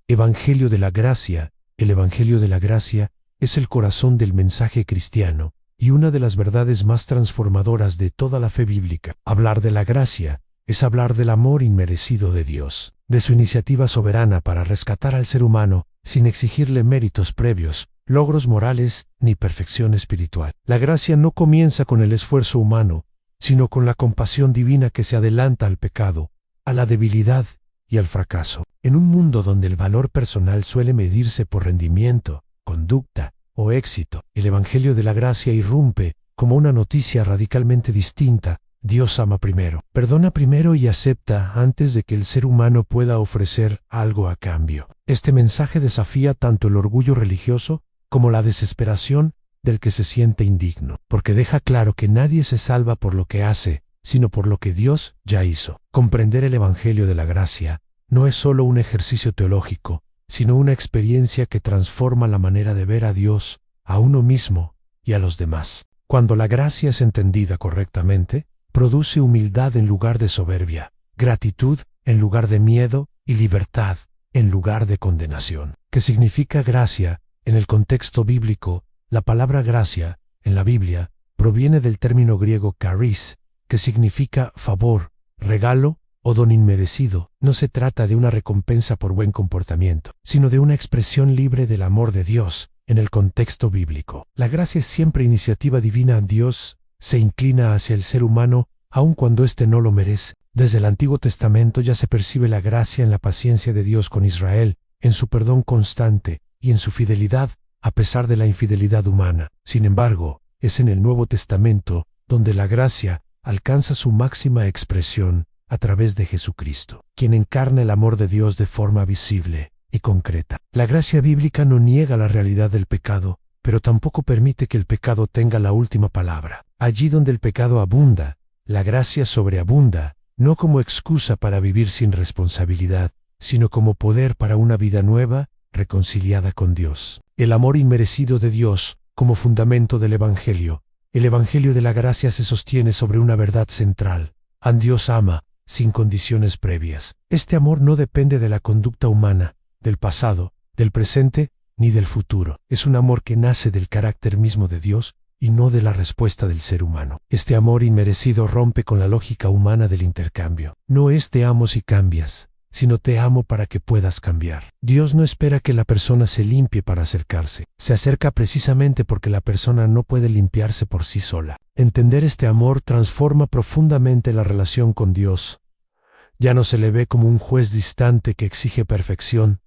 Evangelio de la Gracia. El Evangelio de la Gracia es el corazón del mensaje cristiano y una de las verdades más transformadoras de toda la fe bíblica. Hablar de la gracia es hablar del amor inmerecido de Dios, de su iniciativa soberana para rescatar al ser humano sin exigirle méritos previos, logros morales ni perfección espiritual. La gracia no comienza con el esfuerzo humano, sino con la compasión divina que se adelanta al pecado, a la debilidad y al fracaso. En un mundo donde el valor personal suele medirse por rendimiento, conducta o éxito, el Evangelio de la Gracia irrumpe como una noticia radicalmente distinta. Dios ama primero, perdona primero y acepta antes de que el ser humano pueda ofrecer algo a cambio. Este mensaje desafía tanto el orgullo religioso como la desesperación del que se siente indigno, porque deja claro que nadie se salva por lo que hace, sino por lo que Dios ya hizo. Comprender el Evangelio de la Gracia no es solo un ejercicio teológico, sino una experiencia que transforma la manera de ver a Dios, a uno mismo y a los demás. Cuando la gracia es entendida correctamente, produce humildad en lugar de soberbia, gratitud en lugar de miedo y libertad en lugar de condenación. ¿Qué significa gracia? En el contexto bíblico, la palabra gracia, en la Biblia, proviene del término griego charis, que significa favor, regalo o don inmerecido. No se trata de una recompensa por buen comportamiento, sino de una expresión libre del amor de Dios en el contexto bíblico. La gracia es siempre iniciativa divina. Dios se inclina hacia el ser humano aun cuando éste no lo merece. Desde el Antiguo Testamento ya se percibe la gracia en la paciencia de Dios con Israel, en su perdón constante y en su fidelidad a pesar de la infidelidad humana. Sin embargo, es en el Nuevo Testamento donde la gracia alcanza su máxima expresión a través de Jesucristo, quien encarna el amor de Dios de forma visible y concreta. La gracia bíblica no niega la realidad del pecado, pero tampoco permite que el pecado tenga la última palabra. Allí donde el pecado abunda, la gracia sobreabunda, no como excusa para vivir sin responsabilidad, sino como poder para una vida nueva, reconciliada con Dios. El amor inmerecido de Dios, como fundamento del Evangelio. El Evangelio de la Gracia se sostiene sobre una verdad central. Dios ama, sin condiciones previas. Este amor no depende de la conducta humana, del pasado, del presente, ni del futuro. Es un amor que nace del carácter mismo de Dios y no de la respuesta del ser humano. Este amor inmerecido rompe con la lógica humana del intercambio. No es te amo si cambias, sino te amo para que puedas cambiar. Dios no espera que la persona se limpie para acercarse. Se acerca precisamente porque la persona no puede limpiarse por sí sola. Entender este amor transforma profundamente la relación con Dios. Ya no se le ve como un juez distante que exige perfección,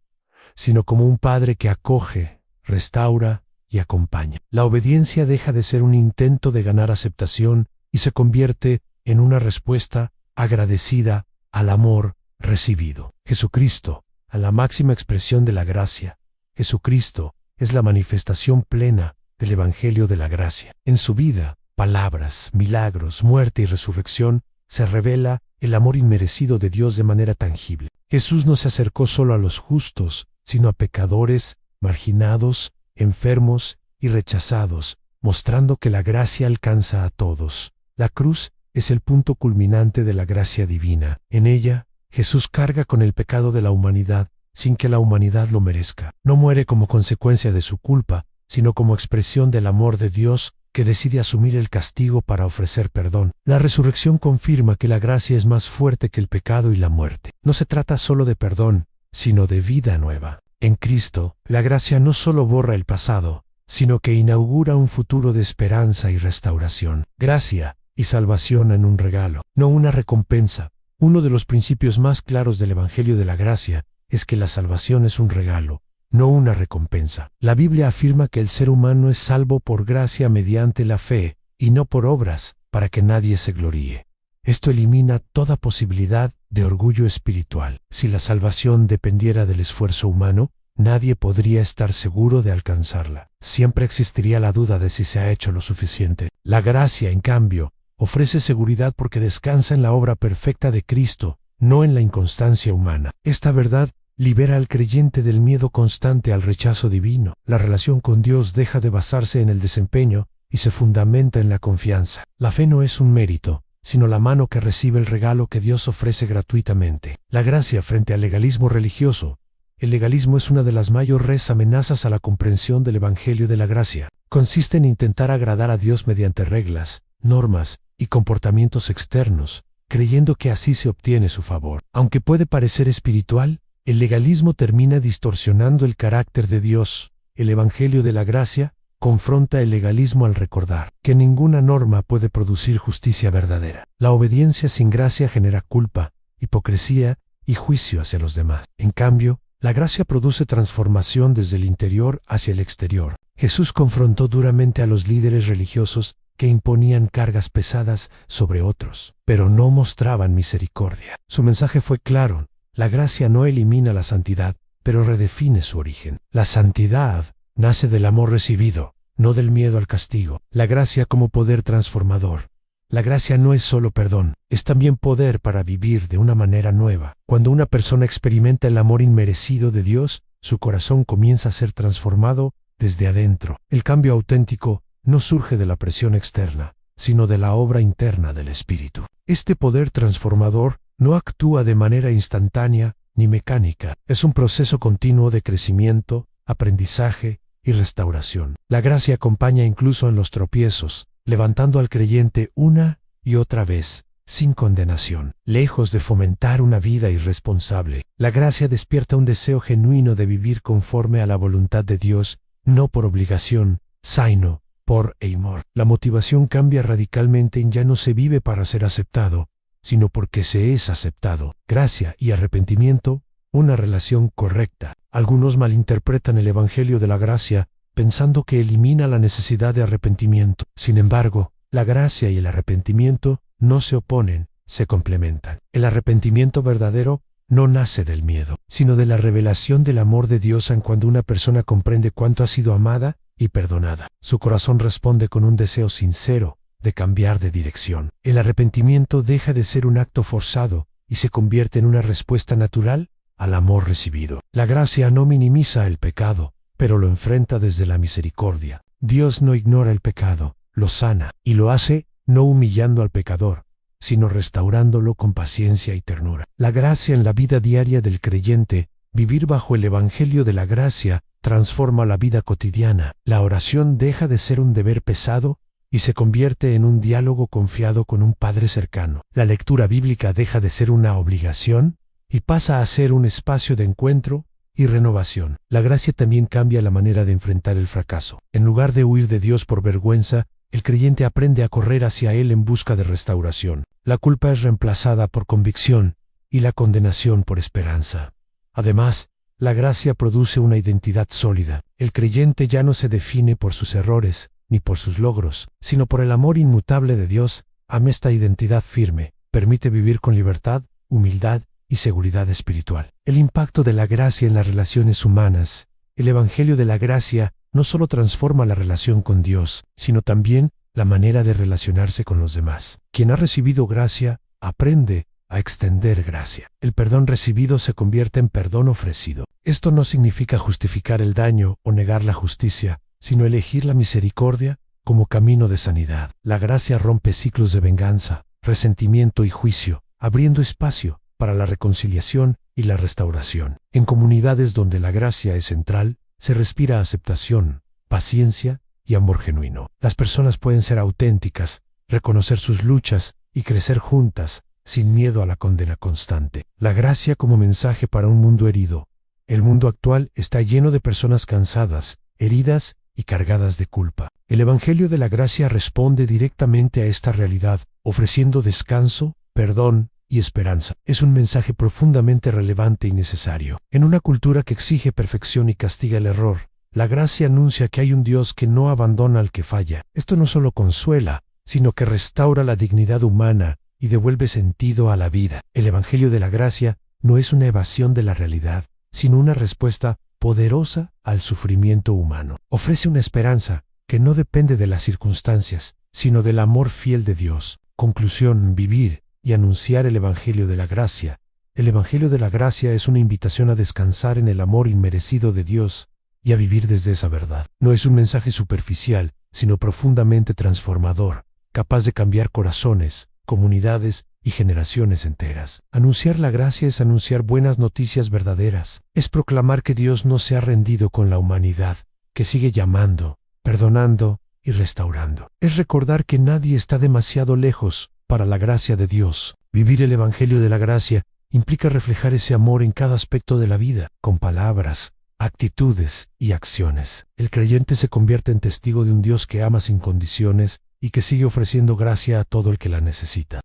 sino como un padre que acoge, restaura y acompaña. La obediencia deja de ser un intento de ganar aceptación y se convierte en una respuesta agradecida al amor recibido. Jesucristo, a la máxima expresión de la gracia. Jesucristo es la manifestación plena del Evangelio de la Gracia. En su vida, palabras, milagros, muerte y resurrección, se revela el amor inmerecido de Dios de manera tangible. Jesús no se acercó solo a los justos, sino a pecadores, marginados, enfermos y rechazados, mostrando que la gracia alcanza a todos. La cruz es el punto culminante de la gracia divina. En ella, Jesús carga con el pecado de la humanidad, sin que la humanidad lo merezca. No muere como consecuencia de su culpa, sino como expresión del amor de Dios, que decide asumir el castigo para ofrecer perdón. La resurrección confirma que la gracia es más fuerte que el pecado y la muerte. No se trata solo de perdón, sino de vida nueva. En Cristo, la gracia no solo borra el pasado, sino que inaugura un futuro de esperanza y restauración. Gracia y salvación en un regalo, no una recompensa. Uno de los principios más claros del Evangelio de la Gracia es que la salvación es un regalo, no una recompensa. La Biblia afirma que el ser humano es salvo por gracia mediante la fe, y no por obras, para que nadie se gloríe. Esto elimina toda posibilidad de orgullo espiritual. Si la salvación dependiera del esfuerzo humano, nadie podría estar seguro de alcanzarla. Siempre existiría la duda de si se ha hecho lo suficiente. La gracia, en cambio, ofrece seguridad porque descansa en la obra perfecta de Cristo, no en la inconstancia humana. Esta verdad libera al creyente del miedo constante al rechazo divino. La relación con Dios deja de basarse en el desempeño y se fundamenta en la confianza. La fe no es un mérito, sino la mano que recibe el regalo que Dios ofrece gratuitamente. La gracia frente al legalismo religioso el legalismo es una de las mayores amenazas a la comprensión del Evangelio de la Gracia. Consiste en intentar agradar a Dios mediante reglas, normas y comportamientos externos, creyendo que así se obtiene su favor. Aunque puede parecer espiritual, el legalismo termina distorsionando el carácter de Dios. El Evangelio de la Gracia confronta el legalismo al recordar que ninguna norma puede producir justicia verdadera. La obediencia sin gracia genera culpa, hipocresía y juicio hacia los demás. En cambio, la gracia produce transformación desde el interior hacia el exterior. Jesús confrontó duramente a los líderes religiosos que imponían cargas pesadas sobre otros, pero no mostraban misericordia. Su mensaje fue claro: la gracia no elimina la santidad, pero redefine su origen. La santidad nace del amor recibido, no del miedo al castigo. La gracia como poder transformador. La gracia no es solo perdón, es también poder para vivir de una manera nueva. Cuando una persona experimenta el amor inmerecido de Dios, su corazón comienza a ser transformado desde adentro. El cambio auténtico no surge de la presión externa, sino de la obra interna del Espíritu. Este poder transformador no actúa de manera instantánea ni mecánica. Es un proceso continuo de crecimiento, aprendizaje y restauración. La gracia acompaña incluso en los tropiezos, levantando al creyente una y otra vez, sin condenación. Lejos de fomentar una vida irresponsable, la gracia despierta un deseo genuino de vivir conforme a la voluntad de Dios, no por obligación, sino por amor. La motivación cambia radicalmente y ya no se vive para ser aceptado, sino porque se es aceptado. Gracia y arrepentimiento, una relación correcta. Algunos malinterpretan el Evangelio de la Gracia pensando que elimina la necesidad de arrepentimiento. Sin embargo, la gracia y el arrepentimiento no se oponen, se complementan. El arrepentimiento verdadero no nace del miedo, sino de la revelación del amor de Dios en cuando una persona comprende cuánto ha sido amada y perdonada. Su corazón responde con un deseo sincero de cambiar de dirección. El arrepentimiento deja de ser un acto forzado y se convierte en una respuesta natural al amor recibido. La gracia no minimiza el pecado, pero lo enfrenta desde la misericordia. Dios no ignora el pecado, lo sana, y lo hace no humillando al pecador, sino restaurándolo con paciencia y ternura. La gracia en la vida diaria del creyente, vivir bajo el Evangelio de la Gracia, transforma la vida cotidiana. La oración deja de ser un deber pesado y se convierte en un diálogo confiado con un Padre cercano. La lectura bíblica deja de ser una obligación y pasa a ser un espacio de encuentro y renovación. La gracia también cambia la manera de enfrentar el fracaso. En lugar de huir de Dios por vergüenza, el creyente aprende a correr hacia Él en busca de restauración. La culpa es reemplazada por convicción y la condenación por esperanza. Además, la gracia produce una identidad sólida. El creyente ya no se define por sus errores ni por sus logros, sino por el amor inmutable de Dios. Ama esta identidad firme, permite vivir con libertad, humildad y seguridad espiritual. El impacto de la gracia en las relaciones humanas. El Evangelio de la Gracia no solo transforma la relación con Dios, sino también la manera de relacionarse con los demás. Quien ha recibido gracia, aprende a extender gracia. El perdón recibido se convierte en perdón ofrecido. Esto no significa justificar el daño o negar la justicia, sino elegir la misericordia como camino de sanidad. La gracia rompe ciclos de venganza, resentimiento y juicio, abriendo espacio para la reconciliación y la restauración. En comunidades donde la gracia es central, se respira aceptación, paciencia y amor genuino. Las personas pueden ser auténticas, reconocer sus luchas y crecer juntas, sin miedo a la condena constante. La gracia como mensaje para un mundo herido. El mundo actual está lleno de personas cansadas, heridas y cargadas de culpa. El Evangelio de la Gracia responde directamente a esta realidad, ofreciendo descanso, perdón y esperanza. Es un mensaje profundamente relevante y necesario. En una cultura que exige perfección y castiga el error, la gracia anuncia que hay un Dios que no abandona al que falla. Esto no solo consuela, sino que restaura la dignidad humana y devuelve sentido a la vida. El Evangelio de la Gracia no es una evasión de la realidad, sino una respuesta poderosa al sufrimiento humano. Ofrece una esperanza que no depende de las circunstancias, sino del amor fiel de Dios. Conclusión: vivir y anunciar el Evangelio de la Gracia. El Evangelio de la Gracia es una invitación a descansar en el amor inmerecido de Dios y a vivir desde esa verdad. No es un mensaje superficial, sino profundamente transformador, capaz de cambiar corazones, comunidades y generaciones enteras. Anunciar la gracia es anunciar buenas noticias verdaderas. Es proclamar que Dios no se ha rendido con la humanidad, que sigue llamando, perdonando y restaurando. Es recordar que nadie está demasiado lejos para la gracia de Dios. Vivir el Evangelio de la gracia implica reflejar ese amor en cada aspecto de la vida, con palabras, actitudes y acciones. El creyente se convierte en testigo de un Dios que ama sin condiciones y que sigue ofreciendo gracia a todo el que la necesita.